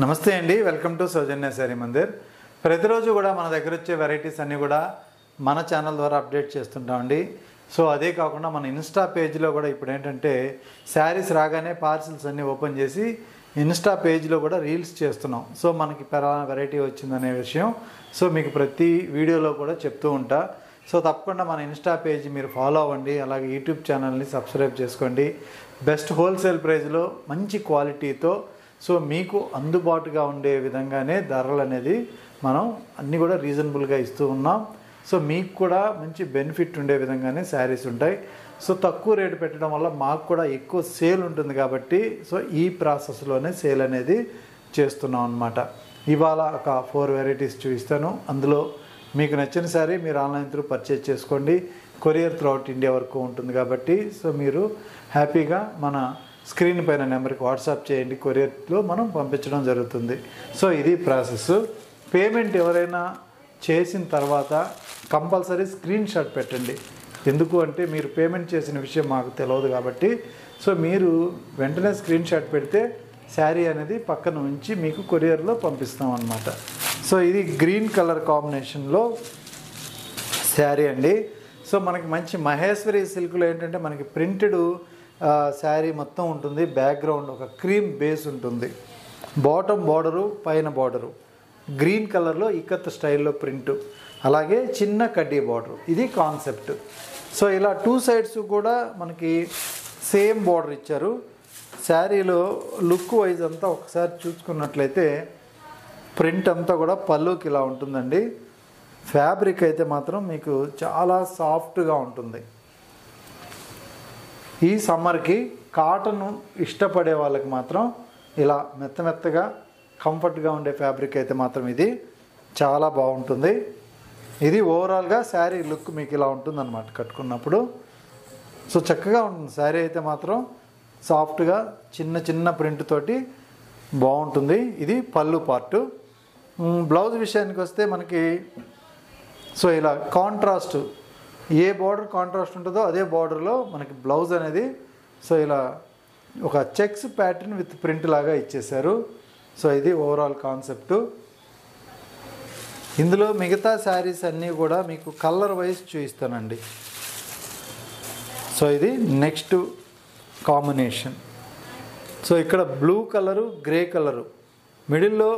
నమస్తే అండి, welcome to సౌజన్య శారీ మందిర్. ప్రతిరోజు కూడా మన దగ్గర వచ్చే వెరైటీస్ అన్నీ కూడా మన ఛానల్ ద్వారా అప్డేట్ చేస్తుంటామండి. సో అదే కాకుండా మన ఇన్స్టా పేజ్లో కూడా ఇప్పుడు ఏంటంటే శారీస్ రాగానే పార్సిల్స్ అన్నీ ఓపెన్ చేసి ఇన్స్టా పేజ్లో కూడా రీల్స్ చేస్తున్నాం. సో మనకి పలానా వెరైటీ వచ్చిందనే విషయం సో మీకు ప్రతి వీడియోలో కూడా చెప్తూ ఉంటా. సో తప్పకుండా మన ఇన్స్టా పేజ్ మీరు ఫాలో అవ్వండి. అలాగే యూట్యూబ్ ఛానల్ని సబ్స్క్రైబ్ చేసుకోండి. బెస్ట్ హోల్సేల్ ప్రైస్లో మంచి క్వాలిటీతో సో మీకు అందుబాటుగా ఉండే విధంగానే ధరలు అనేది మనం అన్నీ కూడా రీజనబుల్గా ఇస్తూ ఉన్నాం. సో మీకు కూడా మంచి బెనిఫిట్ ఉండే విధంగానే శారీస్ ఉంటాయి. సో తక్కువ రేటు పెట్టడం వల్ల మాకు కూడా ఎక్కువ సేల్ ఉంటుంది కాబట్టి సో ఈ ప్రాసెస్లోనే సేల్ అనేది చేస్తున్నాం అన్నమాట. ఇవాళ ఒక 4 వెరైటీస్ చూపిస్తాను. అందులో మీకు నచ్చిన శారీ మీరు ఆన్లైన్ త్రూ పర్చేజ్ చేసుకోండి. కొరియర్ త్రూఅవుట్ ఇండియా వరకు ఉంటుంది కాబట్టి సో మీరు హ్యాపీగా మన స్క్రీన్ పైన నెంబర్కి వాట్సాప్ చేయండి. కొరియర్లో మనం పంపించడం జరుగుతుంది. సో ఇది ప్రాసెస్. పేమెంట్ ఎవరైనా చేసిన తర్వాత కంపల్సరీ స్క్రీన్ షాట్ పెట్టండి. ఎందుకు అంటే మీరు పేమెంట్ చేసిన విషయం మాకు తెలియదు కాబట్టి సో మీరు వెంటనే స్క్రీన్ షాట్ పెడితే శారీ అనేది పక్కన ఉంచి మీకు కొరియర్లో పంపిస్తాం అన్నమాట. సో ఇది గ్రీన్ కలర్ కాంబినేషన్లో శారీ అండి. సో మనకి మంచి మహేశ్వరి సిల్క్లో ఏంటంటే మనకి ప్రింటెడ్ శారీ మొత్తం ఉంటుంది. బ్యాక్గ్రౌండ్ ఒక క్రీమ్ బేస్ ఉంటుంది. బాటమ్ బార్డరు, పైన బార్డరు గ్రీన్ కలర్లో ఇక్కత్ స్టైల్లో ప్రింట్, అలాగే చిన్న కడ్డీ బార్డరు. ఇది కాన్సెప్ట్. సో ఇలా 2 సైడ్స్ కూడా మనకి సేమ్ బార్డర్ ఇచ్చారు. శారీలో లుక్ వైజ్ అంతా ఒకసారి చూసుకున్నట్లయితే ప్రింట్ అంతా కూడా పళ్ళుకి ఇలా ఉంటుందండి. ఫ్యాబ్రిక్ అయితే మాత్రం మీకు చాలా సాఫ్ట్గా ఉంటుంది. ఈ సమ్మర్కి కాటన్ ఇష్టపడే వాళ్ళకి మాత్రం ఇలా మెత్తగా కంఫర్ట్గా ఉండే ఫ్యాబ్రిక్ అయితే మాత్రం ఇది చాలా బాగుంటుంది. ఇది ఓవరాల్గా శారీ లుక్ మీకు ఇలా ఉంటుందన్నమాట కట్టుకున్నప్పుడు. సో చక్కగా ఉంటుంది శారీ అయితే మాత్రం సాఫ్ట్గా చిన్న ప్రింట్ తోటి బాగుంటుంది. ఇది పళ్ళు పార్టు. బ్లౌజ్ విషయానికి వస్తే మనకి సో ఇలా కాంట్రాస్ట్ ఏ బార్డర్ కాంట్రాస్ట్ ఉంటుందో అదే బార్డర్లో మనకి బ్లౌజ్ అనేది సో ఇలా ఒక చెక్స్ ప్యాటర్న్ విత్ ప్రింట్ లాగా ఇచ్చేశారు. సో ఇది ఓవరాల్ కాన్సెప్టు. ఇందులో మిగతా శారీస్ అన్నీ కూడా మీకు కలర్ వైజ్ చూపిస్తానండి. సో ఇది నెక్స్ట్ కాంబినేషన్. సో ఇక్కడ బ్లూ కలరు, గ్రే కలరు, మిడిల్లో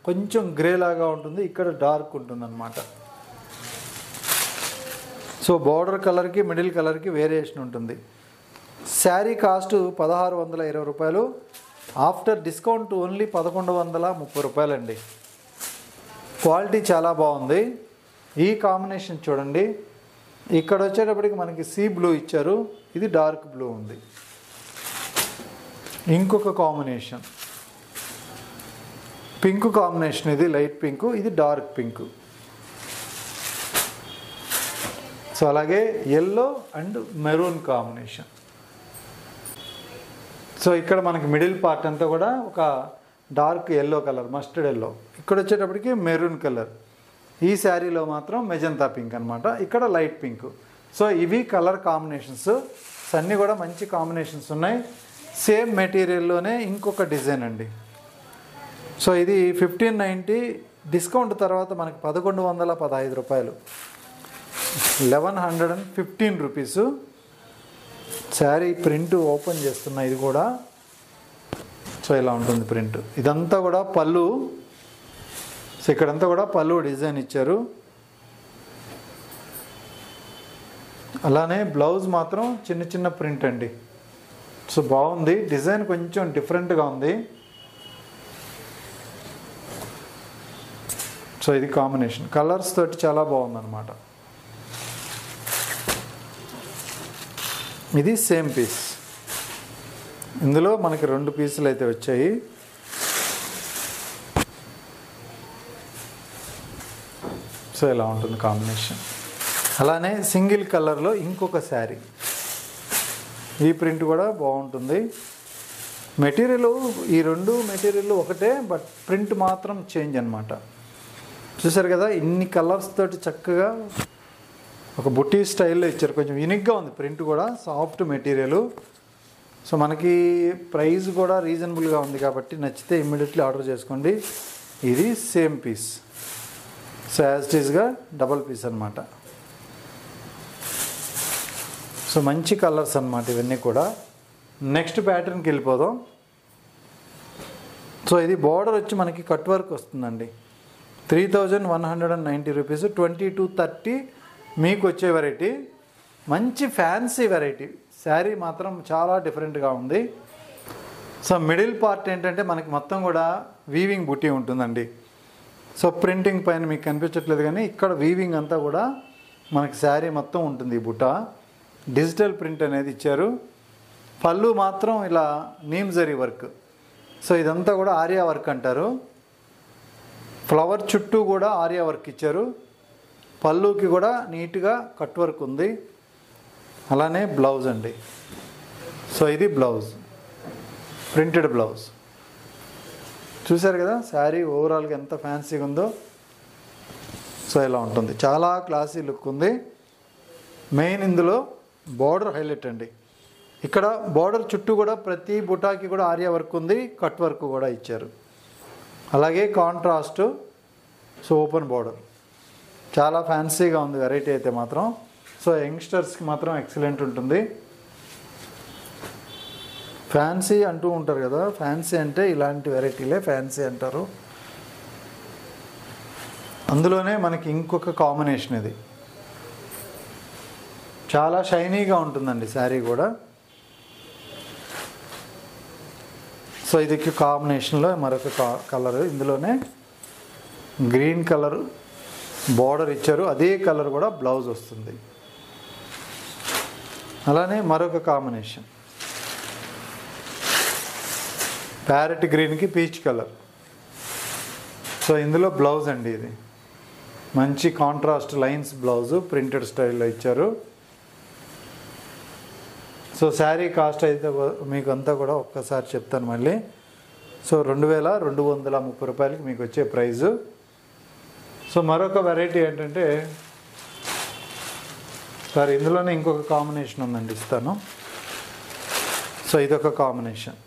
కొంచెం గ్రే లాగా ఉంటుంది, ఇక్కడ డార్క్ ఉంటుందన్నమాట. సో బార్డర్ కలర్కి మిడిల్ కలర్కి వేరియేషన్ ఉంటుంది. శారీ కాస్ట్ 1620 రూపాయలు. ఆఫ్టర్ డిస్కౌంట్ ఓన్లీ 1130 రూపాయలండి. క్వాలిటీ చాలా బాగుంది. ఈ కాంబినేషన్ చూడండి. ఇక్కడ వచ్చేటప్పటికి మనకి సీ బ్లూ ఇచ్చారు, ఇది డార్క్ బ్లూ ఉంది. ఇంకొక కాంబినేషన్ పింక్ కాంబినేషన్, ఇది లైట్ పింక్, ఇది డార్క్ పింక్. సో అలాగే yellow and maroon combination. So ఇక్కడ మనకి మిడిల్ పార్ట్ అంతా కూడా ఒక dark yellow colour, mustard yellow. ఇక్కడ వచ్చేటప్పటికి మెరూన్ కలర్. ఈ శారీలో మాత్రం మెజంతా పింక్ అనమాట, ఇక్కడ లైట్ పింక్. సో ఇవి కలర్ కాంబినేషన్స్. అన్నీ కూడా మంచి కాంబినేషన్స్ ఉన్నాయి. సేమ్ మెటీరియల్లోనే ఇంకొక డిజైన్ అండి. సో ఇది 1590, డిస్కౌంట్ తర్వాత మనకి 1115 రూపాయలు, 1115 రూపీసు. శారీ ప్రింట్ ఓపెన్ చేస్తున్నా, ఇది కూడా సో ఇలా ఉంటుంది ప్రింట్. ఇదంతా కూడా పళ్ళు. సో ఇక్కడంతా కూడా పళ్ళు డిజైన్ ఇచ్చారు. అలానే బ్లౌజ్ మాత్రం చిన్న ప్రింట్ అండి. సో బాగుంది, డిజైన్ కొంచెం డిఫరెంట్గా ఉంది. సో ఇది కాంబినేషన్ కలర్స్ తోటి చాలా బాగుందన్నమాట. ఇది సేమ్ పీస్. ఇందులో మనకి 2 పీసులు అయితే వచ్చాయి. సో ఇలా ఉంటుంది కాంబినేషన్. అలానే సింగిల్ కలర్లో ఇంకొక శారీ. ఈ ప్రింట్ కూడా బాగుంటుంది. మెటీరియల్ ఈ 2 మెటీరియల్ ఒకటే, బట్ ప్రింట్ మాత్రం చేంజ్ అనమాట. చూసారు కదా, ఇన్ని కలర్స్ తోటి చక్కగా ఒక బుట్టి స్టైల్లో ఇచ్చారు. కొంచెం యూనిక్గా ఉంది ప్రింట్ కూడా, సాఫ్ట్ మెటీరియల్. సో మనకి ప్రైస్ కూడా రీజనబుల్గా ఉంది కాబట్టి నచ్చితే ఇమ్మీడియట్లీ ఆర్డర్ చేసుకోండి. ఇది same piece, so as it ఈస్గా డబల్ పీస్ అనమాట. సో మంచి కలర్స్ అనమాట ఇవన్నీ కూడా. నెక్స్ట్ ప్యాటర్న్కి వెళ్ళిపోదాం. సో ఇది బార్డర్ వచ్చి మనకి కట్ వర్క్ వస్తుందండి. 3190 రూపీస్, 20-30 మీకు వచ్చే వెరైటీ. మంచి ఫ్యాన్సీ వెరైటీ. శారీ మాత్రం చాలా డిఫరెంట్గా ఉంది. సో మిడిల్ పార్ట్ ఏంటంటే మనకి మొత్తం కూడా వీవింగ్ బుట్టి ఉంటుందండి. సో ప్రింటింగ్ పైన మీకు కనిపించట్లేదు కానీ ఇక్కడ వీవింగ్ అంతా కూడా మనకి శారీ మొత్తం ఉంటుంది. ఈ బుట్ట డిజిటల్ ప్రింట్ అనేది ఇచ్చారు. పళ్ళు మాత్రం ఇలా నీమ్ జరీ వర్క్. సో ఇదంతా కూడా ఆర్యా వర్క్ అంటారు. ఫ్లవర్ చుట్టూ కూడా ఆర్యా వర్క్ ఇచ్చారు. పళ్ళుకి కూడా నీట్గా కట్ వర్క్ ఉంది. అలానే బ్లౌజ్ అండి. సో ఇది బ్లౌజ్, ప్రింటెడ్ బ్లౌజ్. చూసారు కదా శారీ ఓవరాల్గా ఎంత ఫ్యాన్సీగా ఉందో. సో ఇలా ఉంటుంది, చాలా క్లాసీ లుక్ ఉంది. మెయిన్ ఇందులో బార్డర్ హైలైట్ అండి. ఇక్కడ బార్డర్ చుట్టూ కూడా ప్రతి బుటాకి కూడా ఆర్యా వర్క్ ఉంది, కట్ వర్క్ కూడా ఇచ్చారు. అలాగే కాంట్రాస్ట్, సో ఓపెన్ బార్డర్. చాలా ఫ్యాన్సీగా ఉంది వెరైటీ అయితే మాత్రం. సో యంగ్స్టర్స్కి మాత్రం ఎక్సలెంట్ ఉంటుంది. ఫ్యాన్సీ అంటూ ఉంటారు కదా, ఫ్యాన్సీ అంటే ఇలాంటి వెరైటీలే ఫ్యాన్సీ అంటారు. అందులోనే మనకి ఇంకొక కాంబినేషన్ ఇది. చాలా షైనీగా ఉంటుందండి శారీ కూడా. సో ఇది కాంబినేషన్లో మరొక కలర్. ఇందులోనే గ్రీన్ కలర్ బార్డర్ ఇచ్చారు, అదే కలర్ కూడా బ్లౌజ్ వస్తుంది. అలానే మరొక కాంబినేషన్ ప్యారెట్ గ్రీన్కి పీచ్ కలర్. సో ఇందులో బ్లౌజ్ అండి. ఇది మంచి కాంట్రాస్ట్ లైన్స్ బ్లౌజ్ ప్రింటెడ్ స్టైల్లో ఇచ్చారు. సో శారీ కాస్ట్ అయితే మీకు అంతా కూడా ఒక్కసారి చెప్తాను మళ్ళీ. సో 2230 రూపాయలకి మీకు వచ్చే ప్రైజు. సో మరొక వెరైటీ ఏంటంటే సార్ ఇందులోనే ఇంకొక కాంబినేషన్ ఉందండి, ఇస్తాను. సో ఇదొక కాంబినేషన్.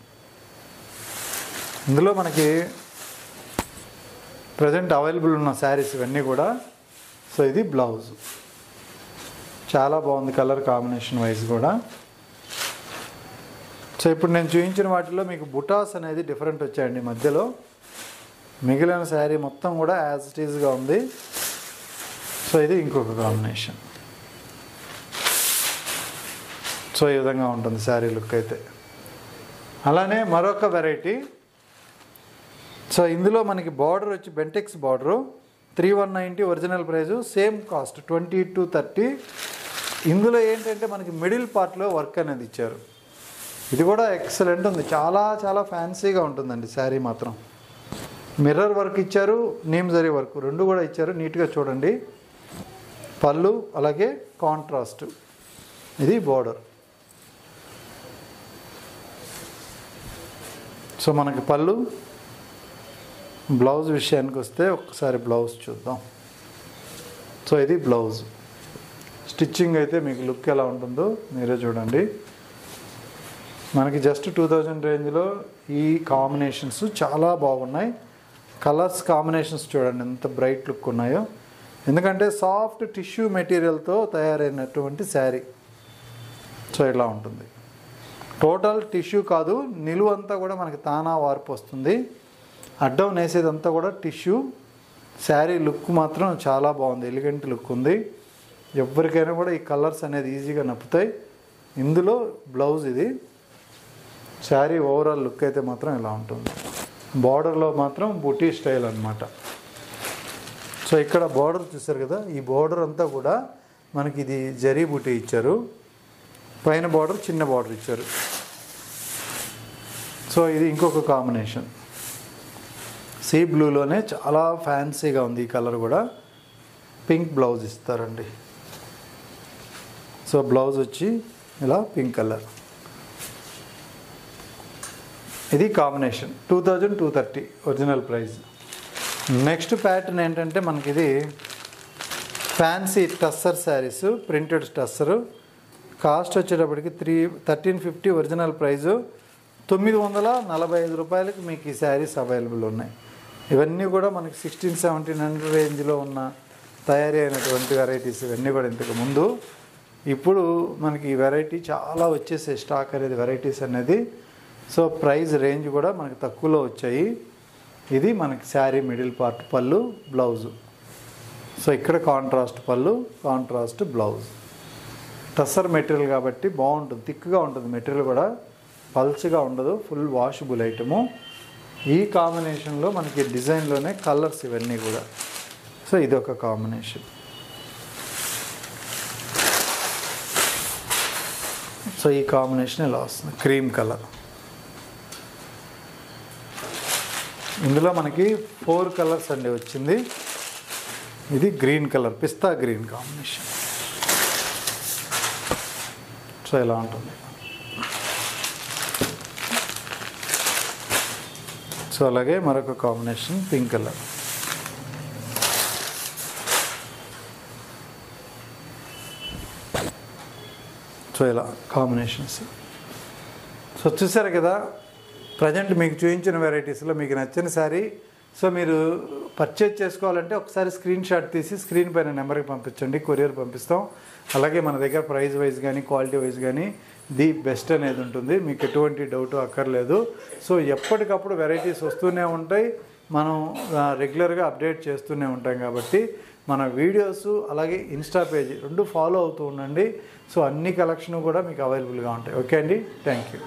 ఇందులో మనకి ప్రజెంట్ అవైలబుల్ ఉన్న శారీస్ ఇవన్నీ కూడా. సో ఇది బ్లౌజ్, చాలా బాగుంది కలర్ కాంబినేషన్ వైజ్ కూడా. సో ఇప్పుడు నేను చూపించిన వాటిలో మీకు బుటాస్ అనేది డిఫరెంట్ వచ్చాయండి మధ్యలో. మిగిలిన శారీ మొత్తం కూడా యాజ్ ఇట్ ఈజ్గా ఉంది. సో ఇది ఇంకొక కాంబినేషన్. సో ఈ విధంగా ఉంటుంది శారీ లుక్ అయితే. అలానే మరొక వెరైటీ. సో ఇందులో మనకి బార్డర్ వచ్చి Bentex border, 3190 original price, same cost 20-30. ఇందులో ఏంటంటే మనకి మిడిల్ పార్ట్లో వర్క్ అనేది ఇచ్చారు. ఇది కూడా ఎక్సలెంట్ ఉంది, చాలా చాలా ఫ్యాన్సీగా ఉంటుందండి శారీ మాత్రం. మిర్రర్ వర్క్ ఇచ్చారు, నీమ్ జరీ వర్క్ రెండు కూడా ఇచ్చారు. నీట్గా చూడండి. పళ్ళు అలాగే కాంట్రాస్ట్. ఇది బార్డర్. సో మనకి పళ్ళు, బ్లౌజ్ విషయానికి వస్తే ఒక్కసారి బ్లౌజ్ చూద్దాం. సో ఇది బ్లౌజ్. స్టిచ్చింగ్ అయితే మీకు లుక్ ఎలా ఉంటుందో మీరే చూడండి. మనకి జస్ట్ 2000 రేంజ్లో ఈ కాంబినేషన్స్ చాలా బాగున్నాయి. కలర్స్ కాంబినేషన్స్ చూడండి ఎంత బ్రైట్ లుక్ ఉన్నాయో. ఎందుకంటే సాఫ్ట్ టిష్యూ మెటీరియల్తో తయారైనటువంటి శారీ. సో ఇలా ఉంటుంది. టోటల్ టిష్యూ కాదు, నిలువంతా కూడా మనకి తానా వార్పు వస్తుంది. అడ్డం నేసేదంతా కూడా టిష్యూ. శారీ లుక్ మాత్రం చాలా బాగుంది, ఎలిగెంట్ లుక్ ఉంది. ఎవరికైనా కూడా ఈ కలర్స్ అనేది ఈజీగా నప్పుతాయి. ఇందులో బ్లౌజ్ ఇది. శారీ ఓవరాల్ లుక్ అయితే మాత్రం ఇలా ఉంటుంది. బార్డర్లో మాత్రం బుటీ స్టైల్ అనమాట. సో ఇక్కడ బార్డర్ చూసారు కదా, ఈ బార్డర్ అంతా కూడా మనకి ఇది జరీ బుటీ ఇచ్చారు. పైన బార్డర్ చిన్న బార్డర్ ఇచ్చారు. సో ఇది ఇంకొక కాంబినేషన్. సీ బ్లూలోనే చాలా ఫ్యాన్సీగా ఉంది ఈ కలర్ కూడా. పింక్ బ్లౌజ్ ఇస్తారండి. సో బ్లౌజ్ వచ్చి ఇలా పింక్ కలర్. ఇది combination 2230 original price. Next pattern ఏంటంటే మనకి ఇది fancy tussar saris, printed tussar. Cost వచ్చేటప్పటికి 1350 ఒరిజినల్ ప్రైజు. 945 రూపాయలకి మీకు ఈ శారీస్ అవైలబుల్ ఉన్నాయి. ఇవన్నీ కూడా మనకి 1600-1700 రేంజ్లో ఉన్న తయారీ అయినటువంటి వెరైటీస్ ఇవన్నీ కూడా ఇంతకు ముందు. ఇప్పుడు మనకి ఈ వెరైటీ చాలా వచ్చేసే స్టాక్ అనేది వెరైటీస్ అనేది. సో ప్రైస్ రేంజ్ కూడా మనకి తక్కువలో వచ్చాయి. ఇది మనకి శారీ మిడిల్ పార్ట్ పళ్ళు, బ్లౌజు. సో ఇక్కడ కాంట్రాస్ట్ పళ్ళు, కాంట్రాస్ట్ బ్లౌజ్. టస్సర్ మెటీరియల్ కాబట్టి బాగుంటుంది, థిక్గా ఉంటుంది మెటీరియల్ కూడా, పల్చగా ఉండదు, ఫుల్ వాషబుల్ ఐటము. ఈ కాంబినేషన్లో మనకి డిజైన్లోనే కలర్స్ ఇవన్నీ కూడా. సో ఇదొక కాంబినేషన్. సో ఈ కాంబినేషన్ ఇలా వస్తుంది, క్రీమ్ కలర్. ఇందులో మనకి 4 కలర్స్ అండి వచ్చింది. ఇది గ్రీన్ కలర్, పిస్తా గ్రీన్ కాంబినేషన్. సో ఇలా ఉంటుంది. సో అలాగే మరొక కాంబినేషన్ పింక్ కలర్. సో ఇలా కాంబినేషన్స్. సో చూసారు కదా, ప్రజెంట్ మీకు చూపించిన వెరైటీస్లో మీకు నచ్చిన శారీ సో మీరు పర్చేజ్ చేసుకోవాలంటే ఒకసారి స్క్రీన్ షాట్ తీసి స్క్రీన్ పైన నెంబర్కి పంపించండి, కొరియర్ పంపిస్తాం. అలాగే మన దగ్గర ప్రైస్ వైజ్ కానీ క్వాలిటీ వైజ్ కానీ ది బెస్ట్ అనేది ఉంటుంది, మీకు ఎటువంటి డౌట్ అక్కర్లేదు. సో ఎప్పటికప్పుడు వెరైటీస్ వస్తూనే ఉంటాయి, మనం రెగ్యులర్గా అప్డేట్ చేస్తూనే ఉంటాం. కాబట్టి మన వీడియోస్ అలాగే ఇన్స్టా పేజ్ 2 ఫాలో అవుతూ ఉండండి. సో అన్ని కలెక్షన్ కూడా మీకు అవైలబుల్గా ఉంటాయి. ఓకే అండి, థ్యాంక్ యూ.